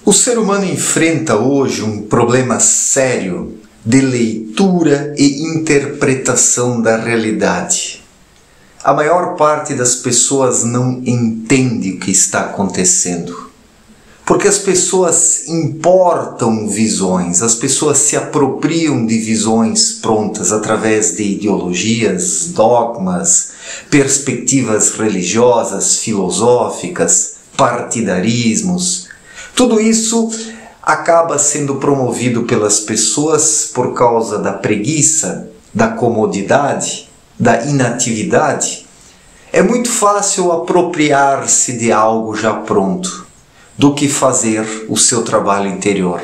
O ser humano enfrenta hoje um problema sério de leitura e interpretação da realidade. A maior parte das pessoas não entende o que está acontecendo, porque as pessoas importam visões, as pessoas se apropriam de visões prontas através de ideologias, dogmas, perspectivas religiosas, filosóficas, partidarismos. Tudo isso acaba sendo promovido pelas pessoas por causa da preguiça, da comodidade, da inatividade. É muito fácil apropriar-se de algo já pronto, do que fazer o seu trabalho interior,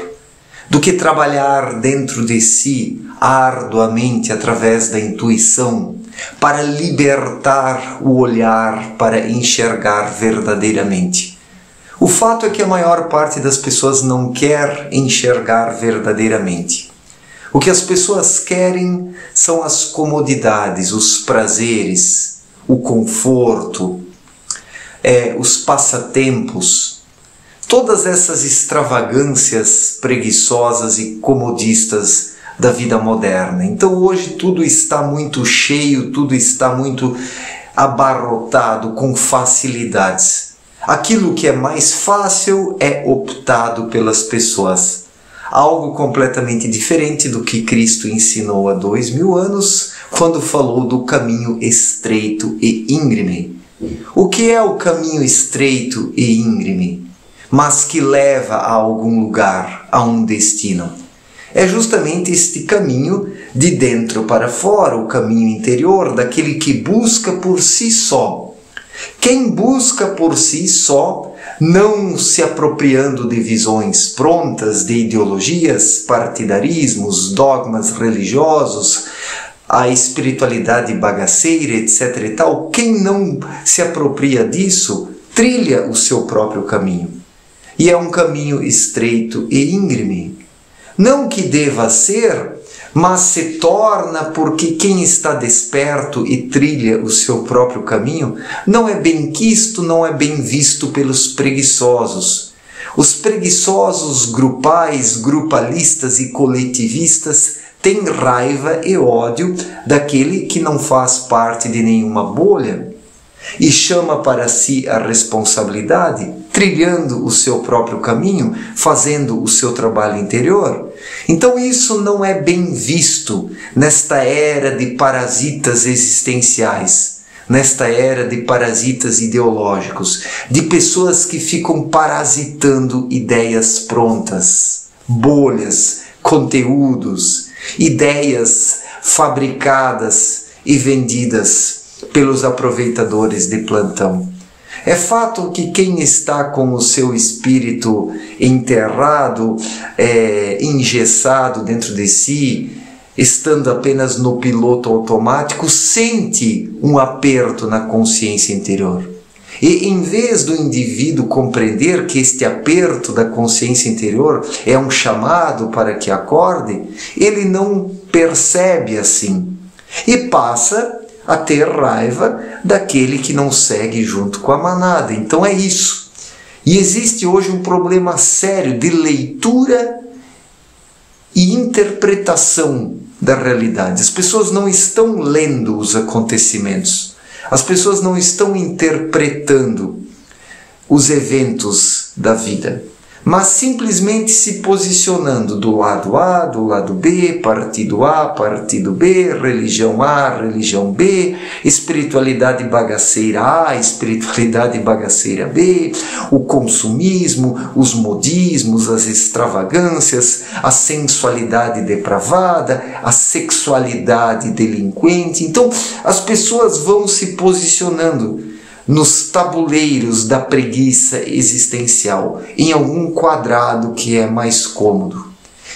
do que trabalhar dentro de si arduamente através da intuição para libertar o olhar, para enxergar verdadeiramente. O fato é que a maior parte das pessoas não quer enxergar verdadeiramente. O que as pessoas querem são as comodidades, os prazeres, o conforto, os passatempos, todas essas extravagâncias preguiçosas e comodistas da vida moderna. Então hoje tudo está muito cheio, tudo está muito abarrotado com facilidades. Aquilo que é mais fácil é optado pelas pessoas. Algo completamente diferente do que Cristo ensinou há 2000 anos, quando falou do caminho estreito e íngreme. O que é o caminho estreito e íngreme, mas que leva a algum lugar, a um destino? É justamente este caminho de dentro para fora, o caminho interior, daquele que busca por si só. Quem busca por si só, não se apropriando de visões prontas, de ideologias, partidarismos, dogmas religiosos, a espiritualidade bagaceira, etc. e tal, quem não se apropria disso, trilha o seu próprio caminho. E é um caminho estreito e íngreme. Não que deva ser, mas se torna porque quem está desperto e trilha o seu próprio caminho não é bem quisto, não é bem visto pelos preguiçosos. Os preguiçosos grupais, grupalistas e coletivistas têm raiva e ódio daquele que não faz parte de nenhuma bolha e chama para si a responsabilidade, trilhando o seu próprio caminho, fazendo o seu trabalho interior. Então isso não é bem visto nesta era de parasitas existenciais, nesta era de parasitas ideológicos, de pessoas que ficam parasitando ideias prontas, bolhas, conteúdos, ideias fabricadas e vendidas pelos aproveitadores de plantão. É fato que quem está com o seu espírito enterrado, engessado dentro de si, estando apenas no piloto automático, sente um aperto na consciência interior. E em vez do indivíduo compreender que este aperto da consciência interior é um chamado para que acorde, ele não percebe assim e passa a ter raiva daquele que não segue junto com a manada. Então é isso. E existe hoje um problema sério de leitura e interpretação da realidade. As pessoas não estão lendo os acontecimentos. As pessoas não estão interpretando os eventos da vida, mas simplesmente se posicionando do lado A, do lado B, partido A, partido B, religião A, religião B, espiritualidade bagaceira A, espiritualidade bagaceira B, o consumismo, os modismos, as extravagâncias, a sensualidade depravada, a sexualidade delinquente. Então as pessoas vão se posicionando nos tabuleiros da preguiça existencial, em algum quadrado que é mais cômodo.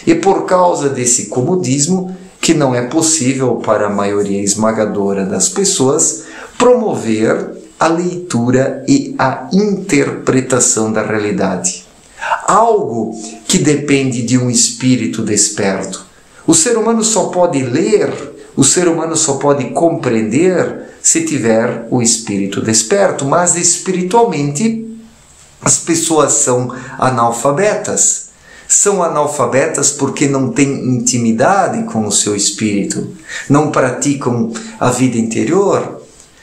E por causa desse comodismo, que não é possível para a maioria esmagadora das pessoas, promover a leitura e a interpretação da realidade. Algo que depende de um espírito desperto. O ser humano só pode ler, o ser humano só pode compreender se tiver o espírito desperto, mas espiritualmente As pessoas são analfabetas. São analfabetas porque não têm intimidade com o seu espírito, não praticam a vida interior,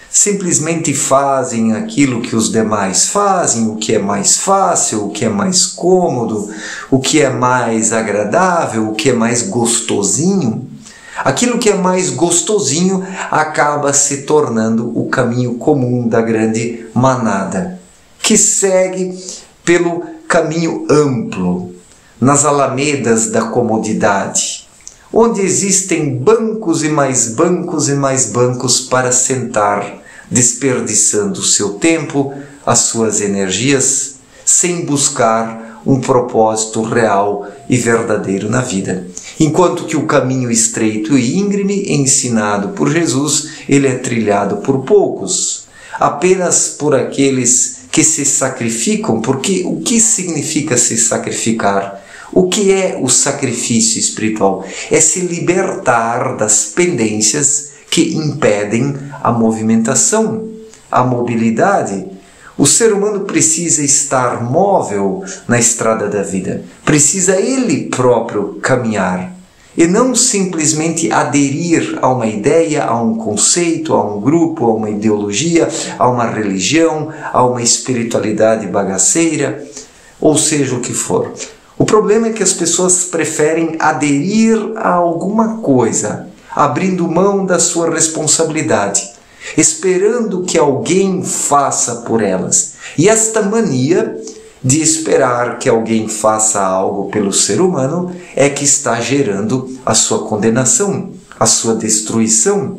simplesmente fazem aquilo que os demais fazem, o que é mais fácil, o que é mais cômodo, o que é mais agradável, o que é mais gostosinho. Aquilo que é mais gostosinho acaba se tornando o caminho comum da grande manada, que segue pelo caminho amplo, nas alamedas da comodidade, onde existem bancos e mais bancos e mais bancos para sentar, desperdiçando o seu tempo, as suas energias, sem buscar um propósito real e verdadeiro na vida. Enquanto que o caminho estreito e íngreme, ensinado por Jesus, ele é trilhado por poucos, apenas por aqueles que se sacrificam, porque o que significa se sacrificar? O que é o sacrifício espiritual? É se libertar das pendências que impedem a movimentação, a mobilidade. O ser humano precisa estar móvel na estrada da vida. Precisa ele próprio caminhar. E não simplesmente aderir a uma ideia, a um conceito, a um grupo, a uma ideologia, a uma religião, a uma espiritualidade bagaceira, ou seja o que for. O problema é que as pessoas preferem aderir a alguma coisa, abrindo mão da sua responsabilidade, esperando que alguém faça por elas. E esta mania de esperar que alguém faça algo pelo ser humano é que está gerando a sua condenação, a sua destruição,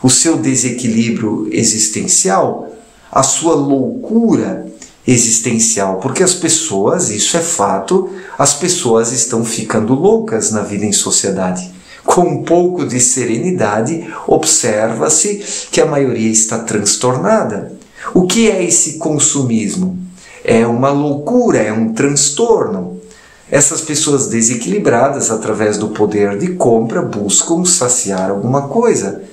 o seu desequilíbrio existencial, a sua loucura existencial, porque as pessoas, isso é fato, as pessoas estão ficando loucas na vida em sociedade. Com um pouco de serenidade, observa-se que a maioria está transtornada. O que é esse consumismo? É uma loucura, é um transtorno. Essas pessoas desequilibradas, através do poder de compra, buscam saciar alguma coisa.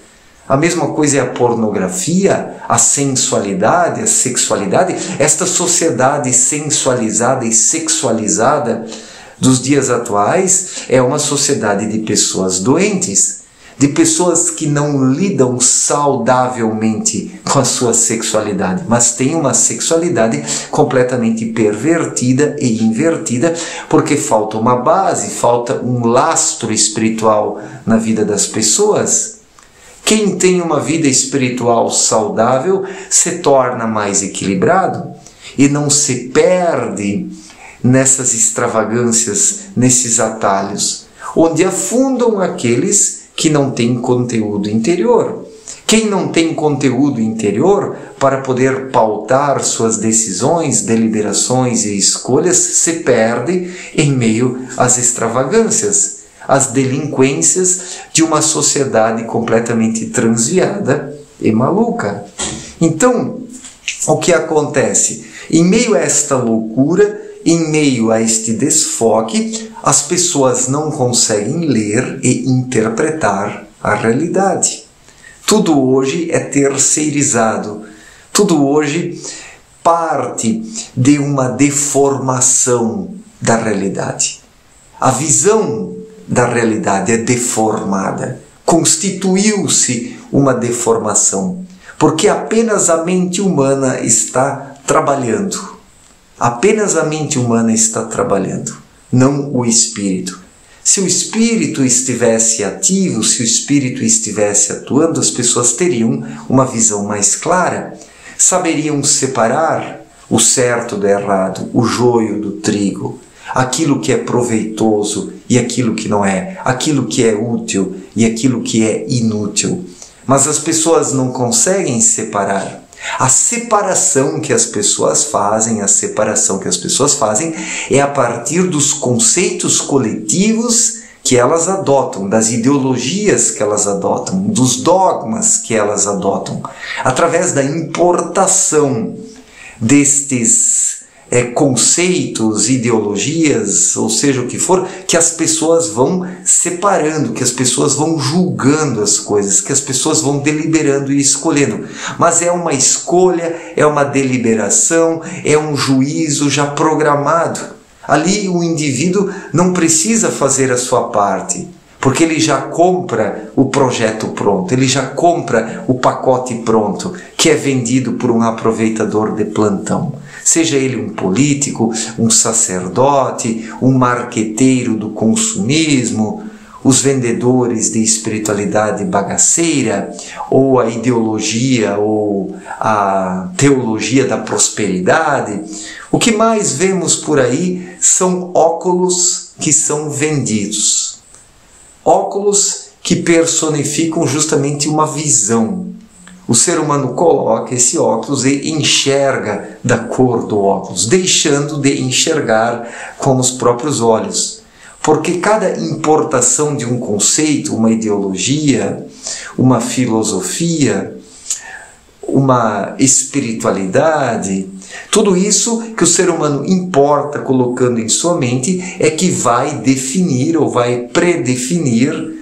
A mesma coisa é a pornografia, a sensualidade, a sexualidade. Esta sociedade sensualizada e sexualizada dos dias atuais é uma sociedade de pessoas doentes, de pessoas que não lidam saudavelmente com a sua sexualidade, mas têm uma sexualidade completamente pervertida e invertida, porque falta uma base, falta um lastro espiritual na vida das pessoas. Quem tem uma vida espiritual saudável se torna mais equilibrado e não se perde nessas extravagâncias, nesses atalhos, onde afundam aqueles que não têm conteúdo interior. Quem não tem conteúdo interior para poder pautar suas decisões, deliberações e escolhas se perde em meio às extravagâncias, as delinquências de uma sociedade completamente transviada e maluca. Então, o que acontece? Em meio a esta loucura, em meio a este desfoque, as pessoas não conseguem ler e interpretar a realidade. Tudo hoje é terceirizado, tudo hoje parte de uma deformação da realidade. A visão da realidade é deformada, constituiu-se uma deformação, porque apenas a mente humana está trabalhando, apenas a mente humana está trabalhando, não o espírito. Se o espírito estivesse ativo, se o espírito estivesse atuando, as pessoas teriam uma visão mais clara, saberiam separar o certo do errado, o joio do trigo, aquilo que é proveitoso e aquilo que não é, aquilo que é útil e aquilo que é inútil. Mas as pessoas não conseguem separar. A separação que as pessoas fazem, é a partir dos conceitos coletivos que elas adotam, das ideologias que elas adotam, dos dogmas que elas adotam, através da importação destes conceitos, ideologias, ou seja o que for, que as pessoas vão separando, que as pessoas vão julgando as coisas, que as pessoas vão deliberando e escolhendo. Mas é uma escolha, é uma deliberação, é um juízo já programado. Ali o indivíduo não precisa fazer a sua parte, porque ele já compra o projeto pronto, ele já compra o pacote pronto, que é vendido por um aproveitador de plantão. Seja ele um político, um sacerdote, um marqueteiro do consumismo, os vendedores de espiritualidade bagaceira, ou a ideologia ou a teologia da prosperidade. O que mais vemos por aí são óculos que são vendidos. Óculos que personificam justamente uma visão. O ser humano coloca esse óculos e enxerga da cor do óculos, deixando de enxergar com os próprios olhos. Porque cada importação de um conceito, uma ideologia, uma filosofia, uma espiritualidade, tudo isso que o ser humano importa colocando em sua mente é que vai definir ou vai predefinir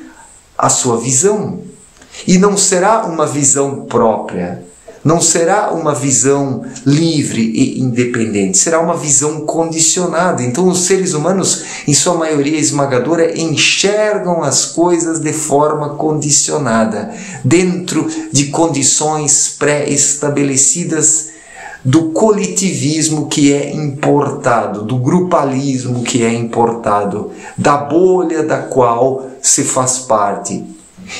a sua visão. E não será uma visão própria, não será uma visão livre e independente, será uma visão condicionada. Então os seres humanos, em sua maioria esmagadora, enxergam as coisas de forma condicionada, dentro de condições pré-estabelecidas do coletivismo que é importado, do grupalismo que é importado, da bolha da qual se faz parte.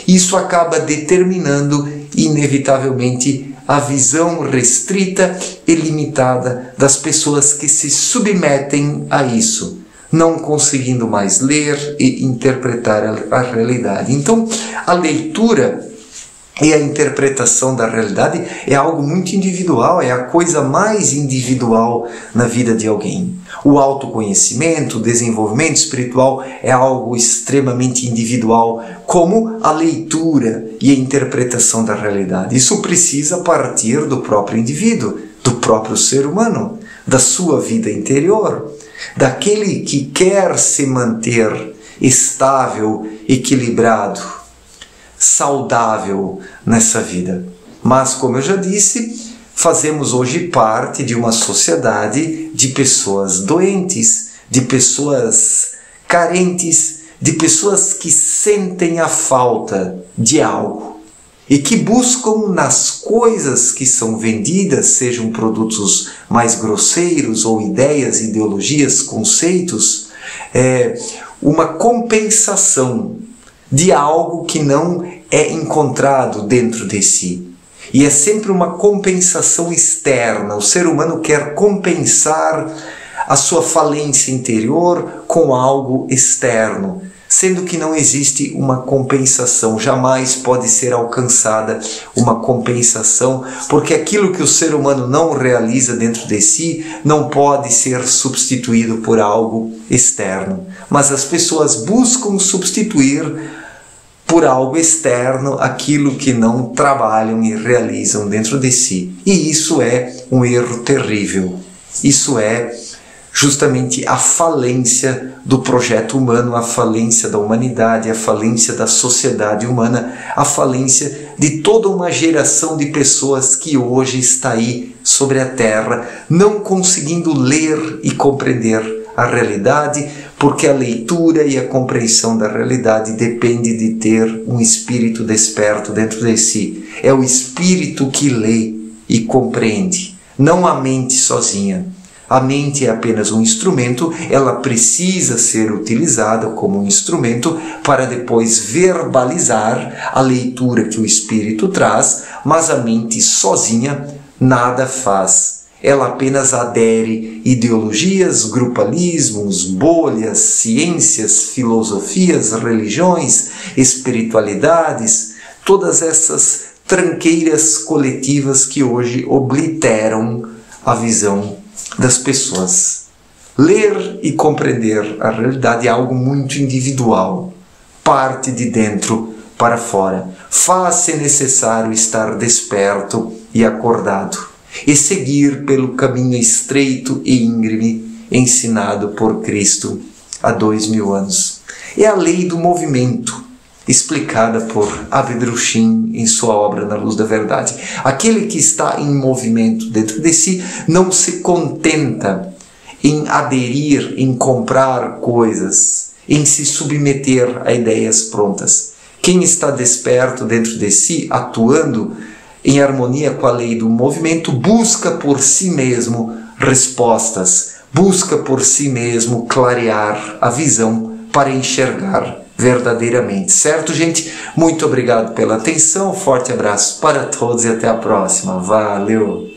Isso acaba determinando, inevitavelmente, a visão restrita e limitada das pessoas que se submetem a isso, não conseguindo mais ler e interpretar a realidade. Então, a leitura e a interpretação da realidade é algo muito individual, é a coisa mais individual na vida de alguém. O autoconhecimento, o desenvolvimento espiritual é algo extremamente individual, como a leitura e a interpretação da realidade. Isso precisa partir do próprio indivíduo, do próprio ser humano, da sua vida interior, daquele que quer se manter estável, equilibrado, saudável nessa vida. Mas, como eu já disse, fazemos hoje parte de uma sociedade de pessoas doentes, de pessoas carentes, de pessoas que sentem a falta de algo e que buscam nas coisas que são vendidas, sejam produtos mais grosseiros ou ideias, ideologias, conceitos, uma compensação de algo que não é encontrado dentro de si. E é sempre uma compensação externa. O ser humano quer compensar a sua falência interior com algo externo, sendo que não existe uma compensação, jamais pode ser alcançada uma compensação, porque aquilo que o ser humano não realiza dentro de si não pode ser substituído por algo externo. Mas as pessoas buscam substituir por algo externo aquilo que não trabalham e realizam dentro de si. E isso é um erro terrível. Isso é justamente a falência do projeto humano, a falência da humanidade, a falência da sociedade humana, a falência de toda uma geração de pessoas que hoje está aí sobre a Terra, não conseguindo ler e compreender a realidade, porque a leitura e a compreensão da realidade depende de ter um espírito desperto dentro de si. É o espírito que lê e compreende, não a mente sozinha. A mente é apenas um instrumento, ela precisa ser utilizada como um instrumento para depois verbalizar a leitura que o espírito traz, mas a mente sozinha nada faz. Ela apenas adere ideologias, grupalismos, bolhas, ciências, filosofias, religiões, espiritualidades, todas essas tranqueiras coletivas que hoje obliteram a visão das pessoas. Ler e compreender a realidade é algo muito individual, parte de dentro para fora. Faz-se necessário estar desperto e acordado. e seguir pelo caminho estreito e íngreme ensinado por Cristo há 2000 anos. É a lei do movimento, explicada por Abedrushim em sua obra Na Luz da Verdade. Aquele que está em movimento dentro de si não se contenta em aderir, em comprar coisas, em se submeter a ideias prontas. Quem está desperto dentro de si, atuando em harmonia com a lei do movimento, busca por si mesmo respostas, busca por si mesmo clarear a visão para enxergar verdadeiramente. Certo, gente? Muito obrigado pela atenção, forte abraço para todos e até a próxima. Valeu!